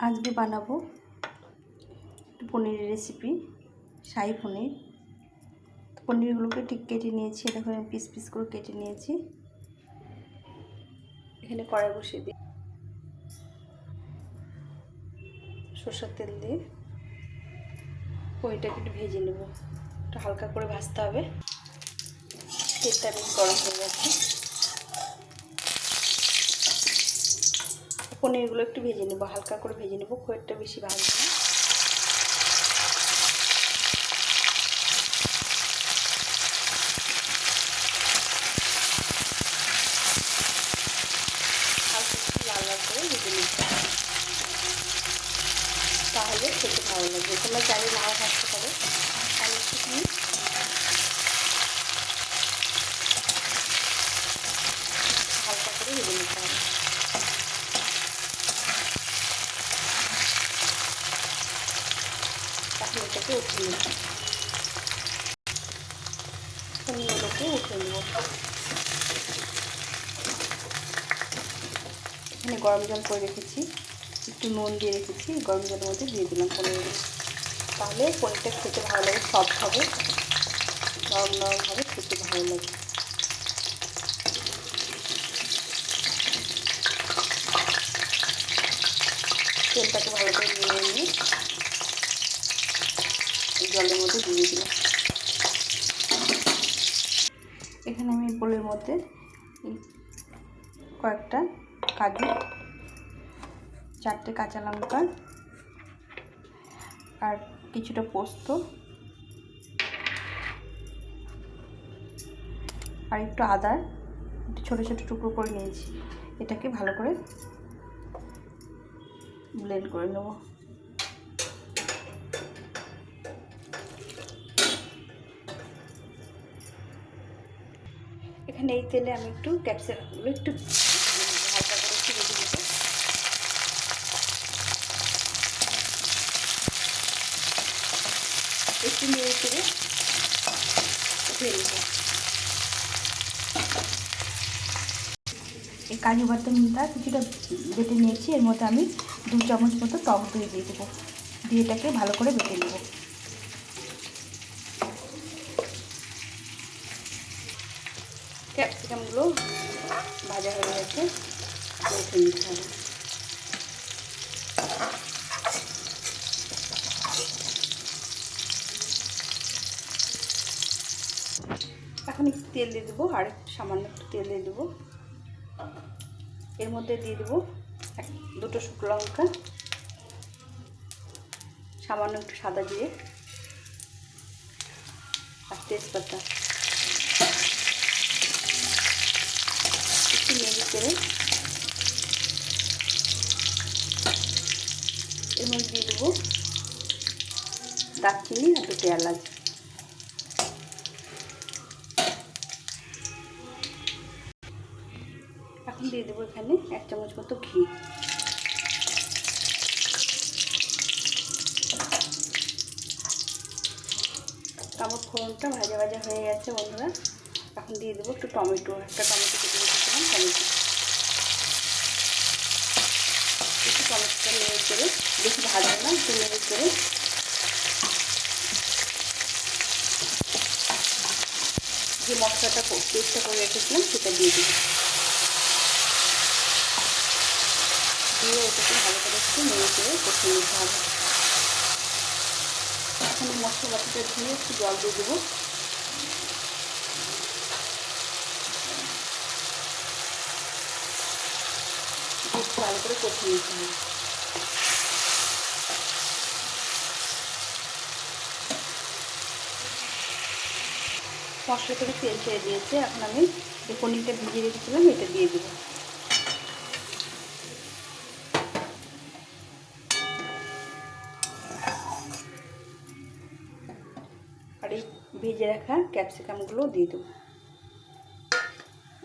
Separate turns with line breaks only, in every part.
আজকে বানাবো পনিরের রেসিপি, শাহী পনির। পনিরগুলোকে ঠিক কেটে নিয়েছি, দেখুন পিস পিস করে কেটে নিয়েছি। এখানে কড়াই বসিয়ে দিই, সরষের তেল দিয়ে পনিরটাকে একটু ভেজে নেব। একটু হালকা করে ভাজতে হবে। তেলটা বেশ গরম হয়ে গেছে, পনিরগুলো একটু ভেজে নেব, হালকা করে ভেজে নেব, খুব একটা বেশি ভাজবো না। হালকা একটু লাল লাল করে ভেজে নিতে হবে, তাহলে খেতে ভালো লাগবে। তোমরা চাইলে নাও ভাজতে পারো, আমি একটুখানি হালকা করে ভেজে নিতে হবে। তাহলে এটাকে উঠিয়ে নেব, পনিরগুলোকে উঠিয়ে নেব। এখানে গরম জল করে রেখেছি, একটু নুন দিয়ে রেখেছি, গরম জলের মধ্যে দিয়ে দিলাম পনিরগুলো। তাহলে পনিরটা খেতে ভালো লাগে, সফট হবে, নরম নরম হবে, খেতে ভালো লাগে। তেলটাকে ভালো করে নিয়ে জলের মধ্যে দিয়ে দিলাম। এখানে আমি বোলের মধ্যে কয়েকটা কাজু, 4টে কাঁচা লঙ্কা আর কিছুটা পোস্ত আর একটু আদা একটু ছোটো ছোটো টুকরো করে নিয়েছি। এটাকে ভালো করে ব্লেন্ড করে নেব। এখানে এই তেলে আমি একটু ক্যাপসিকামগুলো একটু হালকা করে একটু ভেজে নেব। একটু নেড়ে চেড়ে উঠিয়ে নেব। এই কাজু বাদামটা কিছুটা বেটে নিয়েছি, এর মধ্যে আমি 2 চামচ মতো টক দই দিয়ে দেবো, দিয়ে এটাকে ভালো করে বেটে নেব। ক্যাপসিকামগুলো ভাজা হয়ে গেছে, উঠে নিতে হবে। এখন একটু তেল দিয়ে দেবো, আর সামান্য একটু তেল দিয়ে দেবো। এর মধ্যে দিয়ে দেবো 2টো শুকনো লঙ্কা, সামান্য একটু সাদা জিরে আর তেজপাতা। একটু নেড়ে চেড়ে এর মধ্যে দিয়ে দেবো দারচিনি আর 2টে এলাচ। এখন দিয়ে দেবো এখানে 1 চামচ মতো ঘি। আমার ফোড়নটা ভাজা ভাজা হয়ে গেছে বন্ধুরা। এখন দিয়ে দেবো একটু টমেটো, একটা টমেটো কেটে রেখেছিলাম, টমেটো। একটু টমেটোটা নেড়ে চেড়ে, বেশি ভাজবো না, একটু নেড়ে চেড়ে যে মশলাটা পেস্টটা করে রেখেছিলাম সেটা দিয়ে দেবো। দিয়ে ওটাকে ভালো করে একটু নেড়ে চেড়ে কষিয়ে নিতে হবে। এখন মশলা বাটিটা ধুয়ে একটু জল দিয়ে দেবো। একটু ভালো করে কষিয়ে নিতে হবে। মশলা থেকে তেল ছেড়ে দিয়েছে, এখন আমি যে পনিরটা ভিজিয়ে রেখেছিলাম এটা দিয়ে দেবো। আর এই ভেজে রাখা ক্যাপসিকামগুলো দিয়ে দেবো,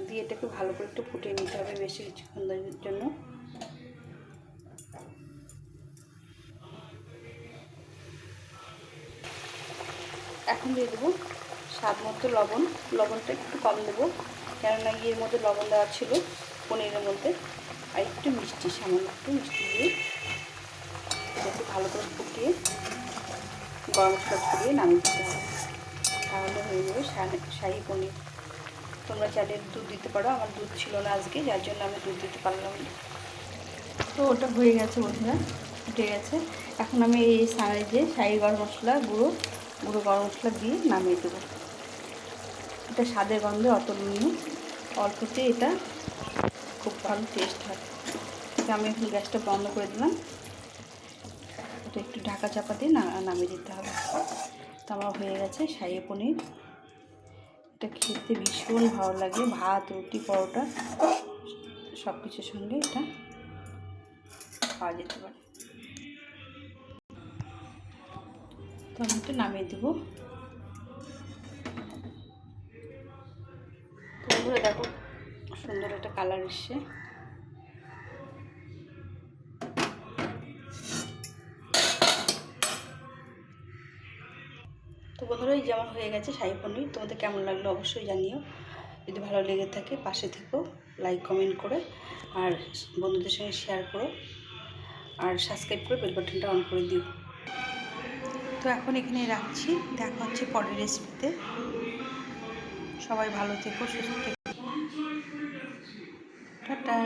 দিয়ে এটাকে ভালো করে একটু ফুটিয়ে নিতে হবে বেশি কিছুক্ষণের জন্য। এখন দিয়ে দেবো স্বাদ মতো লবণ। লবণটা একটু কম দেবো, কেননা এর মধ্যে লবণ দেওয়া ছিল পনিরের মধ্যে। আর একটু মিষ্টি, সামান্য একটু মিষ্টি দিয়ে একটু ভালো করে ফুটিয়ে গরম মশলা ছড়িয়ে নামিয়ে দিতে হবে, তাহলে হয়ে যাবে শাহী পনির। তোমরা চাইলে দুধ দিতে পারো, আমার দুধ ছিল না আজকে, যার জন্য আমি দুধ দিতে পারলাম না। তো ওটা হয়ে গেছে বন্ধুরা, ফুটে গেছে। এখন আমি এই যে শাহী গরম মশলা গুঁড়ো গরম মশলা দিয়ে নামিয়ে দেবো। এটা স্বাদের গন্ধে অতুলনীয়, অল্পতে এটা খুব ভালো টেস্ট হয়। আমি এখন গ্যাসটা বন্ধ করে দিলাম, এটা একটু ঢাকা চাপা দিয়ে নামিয়ে দিতে হবে। তো আমার হয়ে গেছে শাহী পনির। এটা খেতে ভীষণ ভালো লাগে, ভাত, রুটি, পরোটা সব কিছুর সঙ্গে এটা পাওয়া যেতে পারে। তো আমি এটা নামিয়ে দেবো। তারপরে দেখো সুন্দর একটা কালার এসছে। তো বন্ধুরা, এই যেমন হয়ে গেছে শাহী পনির। তোমাদের কেমন লাগলো অবশ্যই জানিও। যদি ভালো লেগে থাকে পাশে থেকো, লাইক কমেন্ট করে, আর বন্ধুদের সঙ্গে শেয়ার করো, আর সাবস্ক্রাইব করে বেল বাটনটা অন করে দিও। তো এখন এখানে রাখছি, দেখা হচ্ছে পরের রেসিপিতে। সবাই ভালো থেকো, সুস্থ থেকো, টাটা।